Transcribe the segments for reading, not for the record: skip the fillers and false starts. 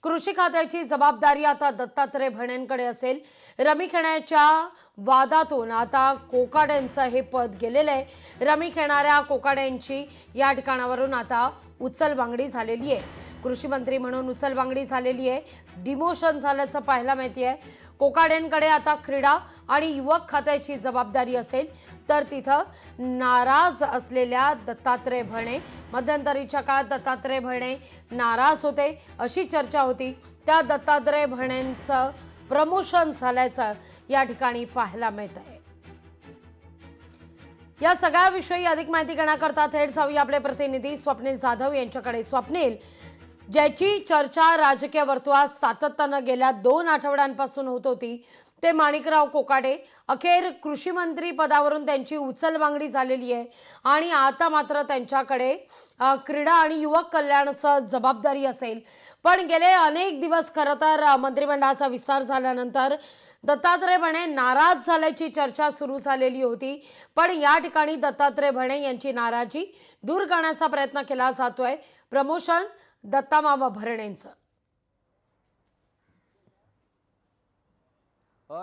कृषी खात्याची जबाबदारी आता दत्तात्रय भरणेंकडे असेल। रमी खेळण्याच्या वादातून आता कोकाड्यांचं हे पद गेलेलं आहे। रमी खेळणाऱ्या कोकाड्यांची या ठिकाणावरून आता उचलबांगडी झालेली आहे। कृषी मंत्री म्हणून उचलबांगडी झालेली आहे, डिमोशन झाल्याचं पाहायला मिळते आहे। कोकाड्यांकडे आता क्रीडा आणि युवक खात्याची जबाबदारी असेल, तर तिथं नाराज असलेल्या दत्तात्रय भरणे, मध्यंतरीच्या काळात दत्तात्रय भरणे नाराज होते अशी चर्चा होती, त्या दत्तात्रय भरणेंचं प्रमोशन झाल्याचं या ठिकाणी पाहायला मिळत आहे। या सगळ्याविषयी अधिक माहिती घेण्याकरता थेट जाऊया आपले प्रतिनिधी स्वप्नील जाधव यांच्याकडे। स्वप्नील, ज्याची चर्चा राजकीय वर्तुळात सातत्याने गेल्या 2 आठवड्यांपासून होत होती ते माणिकराव कोकाटे, अखेर कृषी मंत्री पदावरून त्यांची उचलबांगडी झालेली आहे आणि आता मात्र त्यांच्याकडे क्रीडा आणि युवक कल्याणाची जबाबदारी असेल। पण गेले अनेक दिवस खरं तर मंत्रिमंडळाचा विस्तार झाल्यानंतर दत्तात्रय भरणे नाराज झाल्याची चर्चा सुरू झालेली होती, पण या ठिकाणी दत्तात्रय भरणे यांची नाराजी दूर करण्याचा प्रयत्न केला जातोय। प्रमोशन दत्तामामा भरणेंचं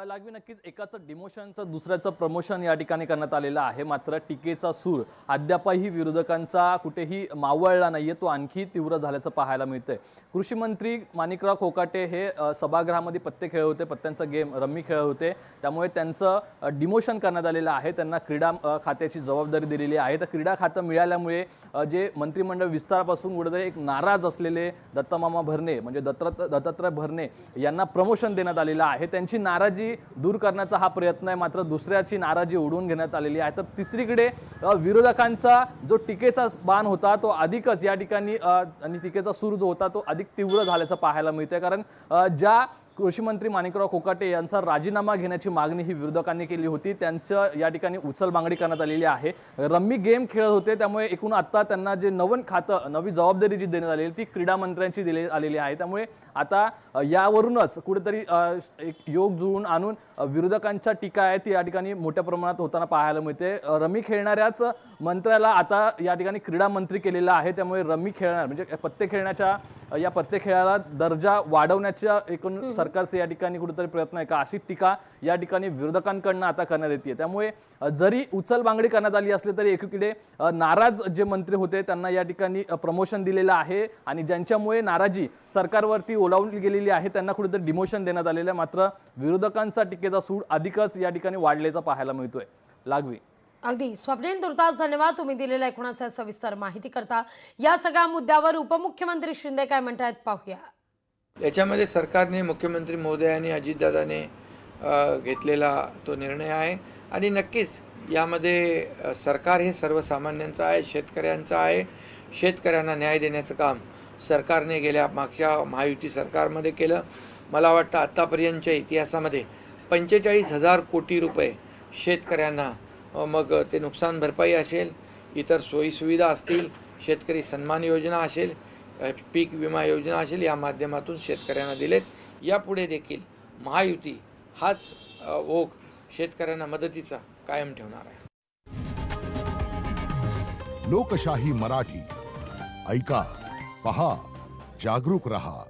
लागवी नक्कीच एकाचं डिमोशनचं दुसऱ्याचं प्रमोशन या ठिकाणी करण्यात आलेलं आहे। मात्र टीकेचा सूर अद्यापही विरोधकांचा कुठेही मावळला नाहीये, तो आणखी तीव्र झाल्याचं पाहायला मिळतंय। कृषी मंत्री माणिकराव कोकाटे हे सभागृहामध्ये पत्ते खेळत होते, पत्त्यांचा गेम रम्मी खेळत होते, त्यामुळे त्यांचं डिमोशन करण्यात आलेलं आहे। त्यांना क्रीडा खात्याची जबाबदारी दिलेली आहे। तर क्रीडा खातं मिळाल्यामुळे जे मंत्रिमंडळ विस्तारापासून कुठेतरी एक नाराज असलेले दत्तामामा भरणे म्हणजे दत्तात्रय भरणे यांना प्रमोशन देण्यात आलेलं आहे। त्यांची नाराजी दूर करण्याचा हा प्रयत्न आहे, मात्र दुसऱ्याची नाराजी उडवून घेण्यात आलेली आहे। तर तिसरीकडे विरोधकांचा जो टीकेचा बाण होता तो अधिकच या ठिकाणी आणि टीकेचा सूर जो होता तो अधिक तीव्र झाल्याचं पाहायला मिळतंय। कारण ज्या कृषी मंत्री माणिकराव कोकाटे यांचा राजीनामा घेण्याची मागणी ही विरोधकांनी केली होती, त्यांचं या ठिकाणी उचलबांगडी करण्यात आलेली आहे। रम्मी गेम खेळत होते, त्यामुळे एकूण आता त्यांना जे नवीन खातं नवी जबाबदारी जी देण्यात आलेली ती क्रीडा मंत्र्यांची दिली आलेली आहे। त्यामुळे आता यावरूनच कुठेतरी एक योग जुळून आणून विरोधकांच्या टीका आहे ती या ठिकाणी मोठ्या प्रमाणात होताना पाहायला मिळते। रमी खेळणाऱ्याच मंत्र्याला आता या ठिकाणी क्रीडा मंत्री केलेला आहे, त्यामुळे रमी खेळणार म्हणजे पत्ते खेळण्याच्या या पत्ते खेळाला दर्जा वाढवण्याच्या एकूण सरकारचे या ठिकाणी कुठेतरी प्रयत्न आहे का अशी टीका या ठिकाणी विरोधकांकडून आता करण्यात येते। त्यामुळे जरी उचलबांगडी करण्यात आली असली तरी एकीकडे नाराज जे मंत्री होते त्यांना या ठिकाणी प्रमोशन दिलेलं आहे आणि ज्यांच्यामुळे नाराजी सरकारवरती ओलावली गेलेली आहे त्यांना कुठेतरी डिमोशन देण्यात आलेलं आहे। मात्र विरोधकांचा टीकेचा सूड अधिकच या ठिकाणी वाढल्याचा पाहायला मिळतोय। लागवी अगदी स्वप्नील, तुर्तास धन्यवाद तुम्ही दिलेल्या एकूणाच्या सविस्तर माहिती करता। या सगळ्या मुद्द्यावर उपमुख्यमंत्री शिंदे काय म्हणतात पाहूया। याच्यामध्ये सरकारने मुख्यमंत्री महोदयांनी अजितदादाने घेतलेला तो निर्णय आहे आणि नक्कीच यामध्ये सरकार हे सर्वसामान्यांचं आहे, शेतकऱ्यांचं आहे। शेतकऱ्यांना न्याय देण्याचं काम सरकारने गेल्या मागच्या महायुती सरकारमध्ये केलं। मला वाटतं आत्तापर्यंतच्या इतिहासामध्ये 45,000 कोटी रुपये शेतकऱ्यांना, मग ते नुकसान भरपाई असेल, इतर सोयीसुविधा असतील, शेतकरी सन्मान योजना असेल, पीक विमा योजना असेल, या माध्यमातून शेतकऱ्यांना दिलेत। यापुढे देखील महायुती हाच ओघ शेतकऱ्यांना मदतीचा कायम ठेवणार आहे। लोकशाही मराठी ऐका, पहा, जागरूक रहा।